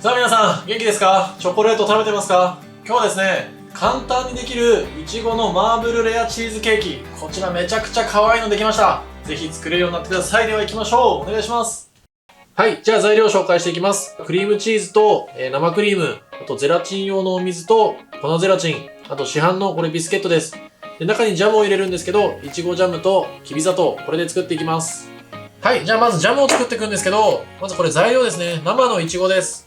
さあ皆さん、元気ですか？チョコレート食べてますか？今日はですね、簡単にできるいちごのマーブルレアチーズケーキ。こちらめちゃくちゃ可愛いのできました。ぜひ作れるようになってください。では行きましょう。お願いします。はい、じゃあ材料を紹介していきます。クリームチーズと、生クリーム、あとゼラチン用のお水と粉ゼラチン、あと市販のこれビスケットです。で、中にジャムを入れるんですけど、いちごジャムときび砂糖、これで作っていきます。はい、じゃあまずジャムを作っていくんですけど、まずこれ材料ですね。生のいちごです。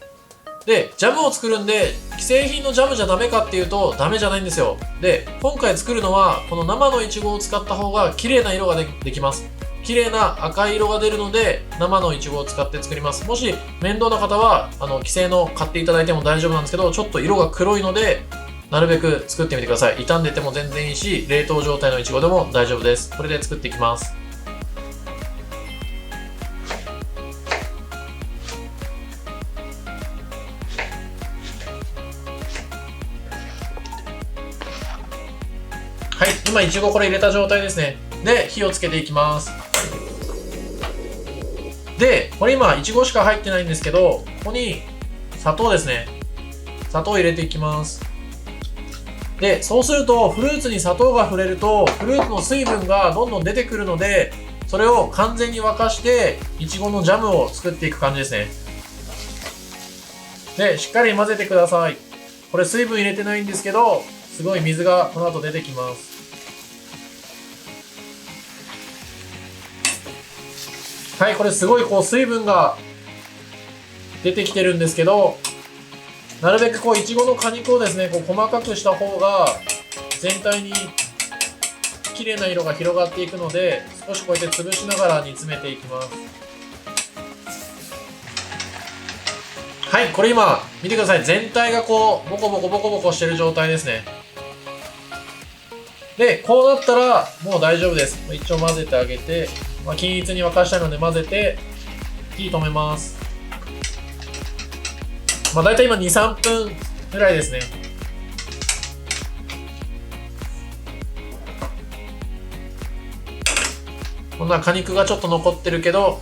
で、ジャムを作るんで、既製品のジャムじゃダメかっていうと、ダメじゃないんですよ。で、今回作るのは、この生のイチゴを使った方が綺麗な色ができます。綺麗な赤い色が出るので、生のイチゴを使って作ります。もし、面倒な方は、既製の買っていただいても大丈夫なんですけど、ちょっと色が黒いので、なるべく作ってみてください。傷んでても全然いいし、冷凍状態のイチゴでも大丈夫です。これで作っていきます。はい、今いちごこれ入れた状態ですね。で、火をつけていきます。で、これ今いちごしか入ってないんですけど、ここに砂糖ですね。砂糖を入れていきます。で、そうするとフルーツに砂糖が触れると、フルーツの水分がどんどん出てくるので、それを完全に沸かして、いちごのジャムを作っていく感じですね。で、しっかり混ぜてください。これ水分入れてないんですけど、すごい水がこの後出てきます。はい、これすごいこう水分が出てきてるんですけど、なるべくこういちごの果肉をですね、こう細かくした方が全体に綺麗な色が広がっていくので、少しこうやって潰しながら煮詰めていきます。はい、これ今見てください。全体がこうボコボコボコボコしてる状態ですね。で、こうなったらもう大丈夫です。一応混ぜてあげて、均一に沸かしたいので混ぜて火止めます。だいたい今 2,3 分ぐらいですね。こんな果肉がちょっと残ってるけど、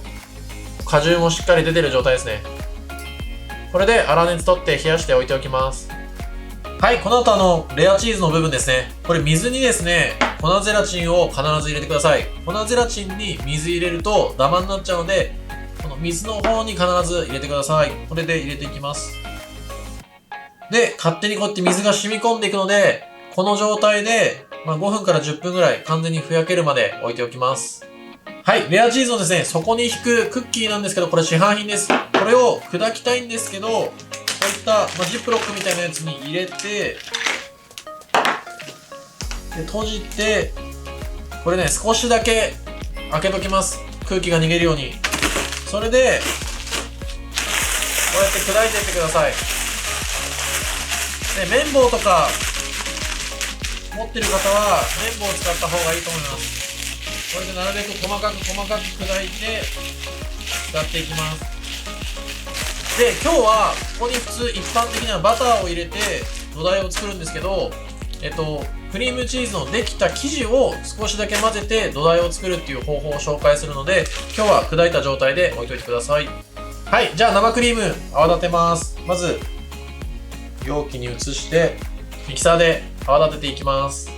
果汁もしっかり出てる状態ですね。これで粗熱取って冷やしておいておきます。はい、この後レアチーズの部分ですね。これ水にですね、粉ゼラチンを必ず入れてください。粉ゼラチンに水入れるとダマになっちゃうので、この水の方に必ず入れてください。これで入れていきます。で、勝手にこうやって水が染み込んでいくので、この状態で、5分から10分ぐらい完全にふやけるまで置いておきます。はい、レアチーズをですね、底に引くクッキーなんですけど、これ市販品です。これを砕きたいんですけど、こういった、ジップロックみたいなやつに入れて、で閉じて、これね、少しだけ開けときます。空気が逃げるように。それで、こうやって砕いていってください。で、綿棒とか持ってる方は綿棒を使った方がいいと思います。これでなるべく細かく砕いて使っていきます。で、今日はここに普通一般的にはバターを入れて土台を作るんですけど、クリームチーズのできた生地を少しだけ混ぜて土台を作るっていう方法を紹介するので、今日は砕いた状態で置いといてください。はい、じゃあ生クリーム泡立てます。まず容器に移してミキサーで泡立てていきます。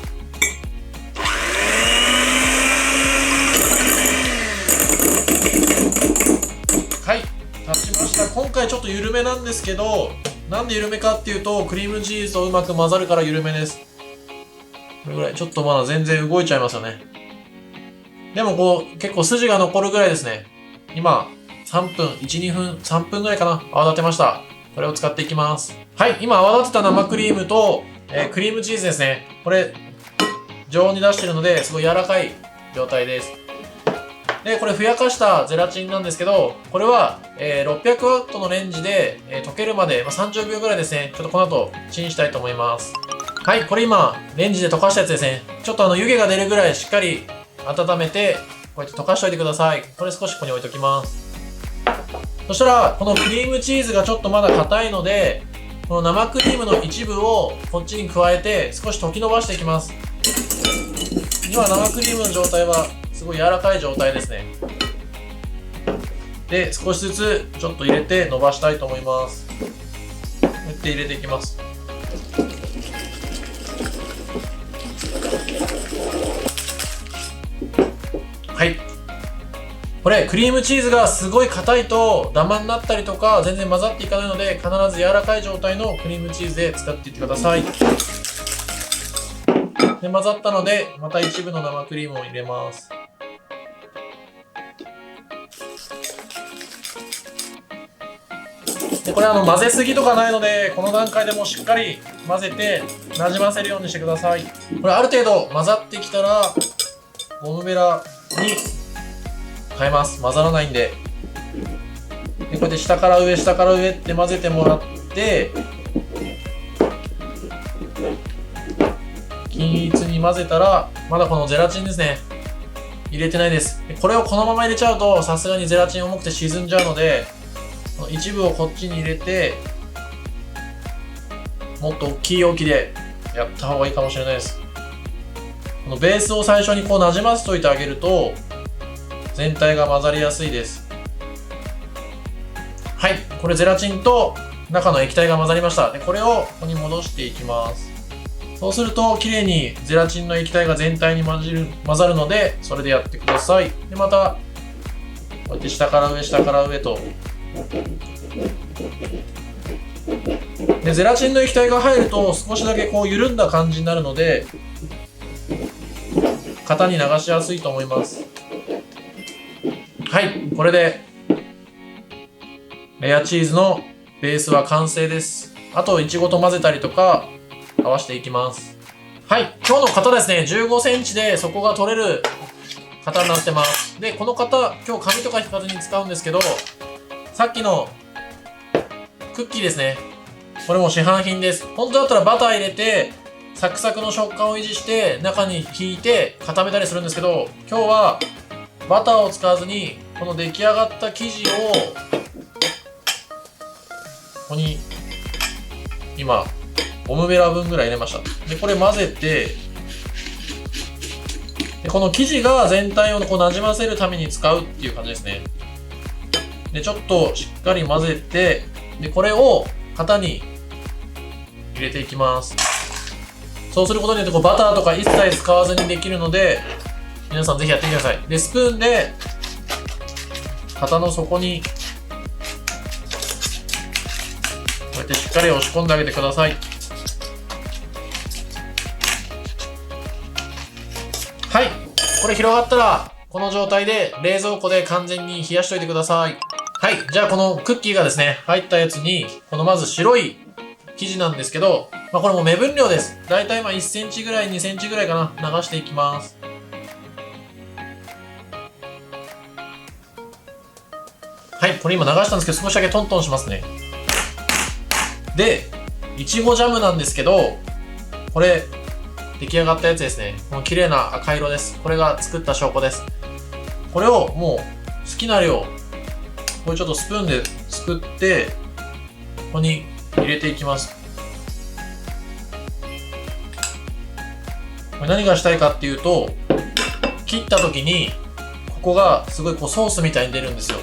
はい、立ちました。今回ちょっと緩めなんですけど、なんで緩めかっていうと、クリームチーズとうまく混ざるから緩めです。これぐらい、ちょっとまだ全然動いちゃいますよね。でもこう、結構筋が残るぐらいですね。今、3分、1、2分、3分ぐらいかな、泡立てました。これを使っていきます。はい、今泡立てた生クリームと、クリームチーズですね。これ、常温に出してるので、すごい柔らかい状態です。で、これふやかしたゼラチンなんですけど、これは、600ワットのレンジで、溶けるまで、30秒ぐらいですね。ちょっとこの後、チンしたいと思います。はい、これ今、レンジで溶かしたやつですね。ちょっと湯気が出るぐらいしっかり温めて、こうやって溶かしておいてください。これ少しここに置いときます。そしたら、このクリームチーズがちょっとまだ硬いので、この生クリームの一部をこっちに加えて、少し溶き伸ばしていきます。今、生クリームの状態は、すごい柔らかい状態ですね。で、少しずつちょっと入れて伸ばしたいと思います。って入れていきます。はい。これクリームチーズがすごい硬いとダマになったりとか全然混ざっていかないので、必ず柔らかい状態のクリームチーズで使っていってください。で、混ざったのでまた一部の生クリームを入れます。で、これ混ぜすぎとかないので、この段階でもうしっかり混ぜてなじませるようにしてください。これある程度混ざってきたらゴムベラに変えます。混ざらないんで。で、こうやって下から上下から上って混ぜてもらって、均一に混ぜたら、まだこのゼラチンですね、入れてないです。これをこのまま入れちゃうとさすがにゼラチン重くて沈んじゃうので、この一部をこっちに入れて、もっと大きい容器でやった方がいいかもしれないです。このベースを最初にこうなじませておいてあげると全体が混ざりやすいです。はい、これゼラチンと中の液体が混ざりました。で、これをここに戻していきます。そうするときれいにゼラチンの液体が全体に混ざるので、それでやってください。で、またこうやって下から上下から上と。で、ゼラチンの液体が入ると少しだけこう緩んだ感じになるので、型に流しやすいと思います。はい、これでレアチーズのベースは完成です。あといちごと混ぜたりとか合わせていきます。はい、今日の型ですね、15センチで底が取れる型になってます。で、この型、今日紙とか引かずに使うんですけど、さっきのクッキーですね、これも市販品です。本当だったらバター入れてサクサクの食感を維持して中に引いて固めたりするんですけど、今日はバターを使わずにこの出来上がった生地をここに今ゴムベラ分ぐらい入れました。で、これ混ぜて、でこの生地が全体をこうなじませるために使うっていう感じですね。で、ちょっとしっかり混ぜて、でこれを型に入れていきます。そうすることによってこうバターとか一切使わずにできるので、皆さんぜひやってみてください。で、スプーンで型の底にこうやってしっかり押し込んであげてください。はい、これ広がったらこの状態で冷蔵庫で完全に冷やしといてください。はい、じゃあこのクッキーがですね入ったやつに、このまず白い生地なんですけど、これも目分量です。だいたい1センチぐらい2センチぐらいかな、流していきます。はい、これ今流したんですけど少しだけトントンしますね。で、いちごジャムなんですけど、これ出来上がったやつですね。この綺麗な赤色です。これが作った証拠です。これをもう好きな量、これちょっとスプーンですくってここに入れていきます。これ何がしたいかっていうと、切った時にここがすごいこうソースみたいに出るんですよ。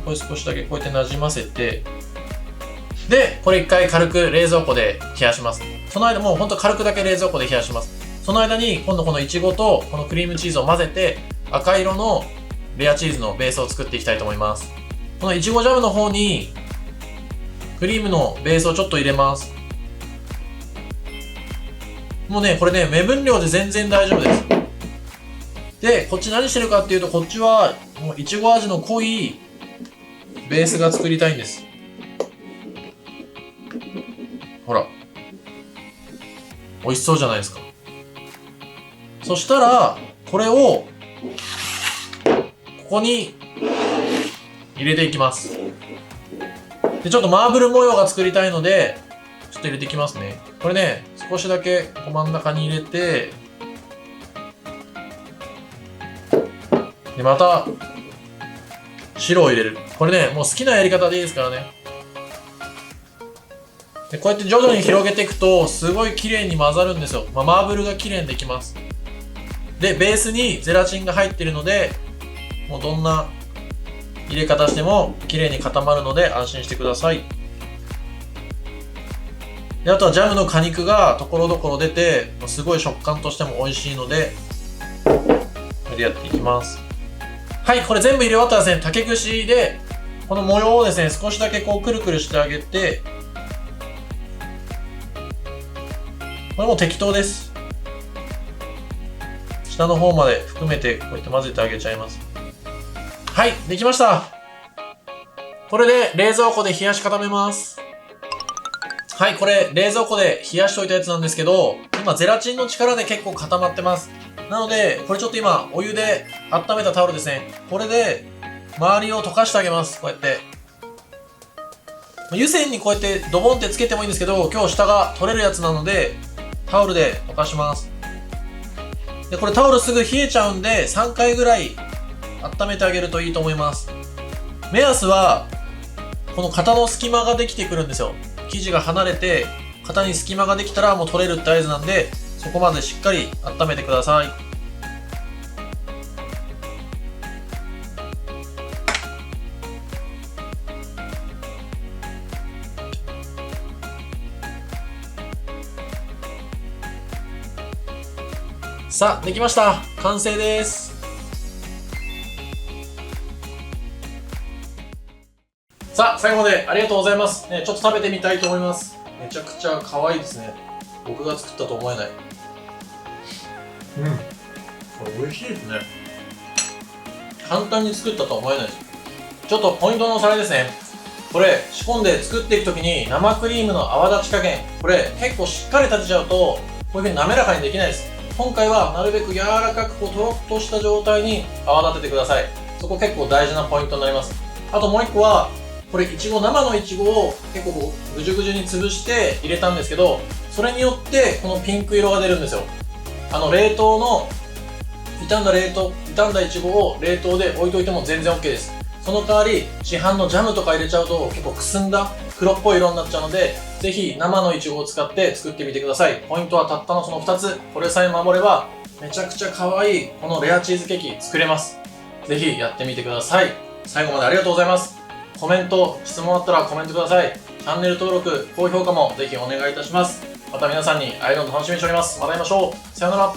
これ少しだけこうやってなじませて、でこれ一回軽く冷蔵庫で冷やします。その間もうほんと軽くだけ冷蔵庫で冷やします。その間に今度このいちごとこのクリームチーズを混ぜて赤色のレアチーズのベースを作っていきたいと思います。このいちごジャムの方にクリームのベースをちょっと入れます。もうね、これね、目分量で全然大丈夫です。で、こっち何してるかっていうと、こっちはもういちご味の濃いベースが作りたいんです。ほら、美味しそうじゃないですか。そしたらこれをここに入れていきます。で、ちょっとマーブル模様が作りたいのでちょっと入れていきますね。これね、少しだけこう真ん中に入れて、でまた白を入れる。これね、もう好きなやり方でいいですからね。でこうやって徐々に広げていくとすごい綺麗に混ざるんですよ。マーブルが綺麗にできます。で、ベースにゼラチンが入っているので、もうどんな入れ方しても綺麗に固まるので安心してください。で、あとはジャムの果肉がところどころ出て、すごい食感としても美味しいので、これでやっていきます。はい、これ全部入れ終わったらですね、竹串で、この模様をですね、少しだけこうくるくるしてあげて、これも適当です。下の方まで含めてこうやって混ぜてあげちゃいます。はい、できました。これで冷蔵庫で冷やし固めます。はい、これ冷蔵庫で冷やしといたやつなんですけど、今ゼラチンの力で結構固まってます。なので、これちょっと今お湯で温めたタオルですね。これで周りを溶かしてあげます。こうやって。湯煎にこうやってドボンってつけてもいいんですけど、今日下が取れるやつなので、タオルで溶かします。で、これタオルすぐ冷えちゃうんで、3回ぐらい温めてあげるといいと思います。目安は、この型の隙間ができてくるんですよ。生地が離れて、型に隙間ができたらもう取れるって合図なんで、そこまでしっかり温めてください。さあ、できました。完成です。さあ、最後までありがとうございます。ね、ちょっと食べてみたいと思います。めちゃくちゃ可愛いですね。僕が作ったと思えない。これ美味しいですね。簡単に作ったとは思えないです。ちょっとポイントのおさらいですね。これ、仕込んで作っていくときに生クリームの泡立ち加減、これ結構しっかり立てちゃうと、こういう風に滑らかにできないです。今回はなるべく柔らかくこうとろっとした状態に泡立ててください。そこ結構大事なポイントになります。あともう一個は、これ生のいちごを結構こうぐじゅぐじゅに潰して入れたんですけど、それによってこのピンク色が出るんですよ。冷凍の傷んだいちごを冷凍で置いといても全然 OK です。その代わり市販のジャムとか入れちゃうと結構くすんだ黒っぽい色になっちゃうので、ぜひ生のいちごを使って作ってみてください。ポイントはたったのその2つ。これさえ守ればめちゃくちゃ可愛いこのレアチーズケーキ作れます。ぜひやってみてください。最後までありがとうございます。コメント、質問あったらコメントください。チャンネル登録、高評価もぜひお願いいたします。また皆さんに会えるのを楽しみにしております。また会いましょう。さようなら。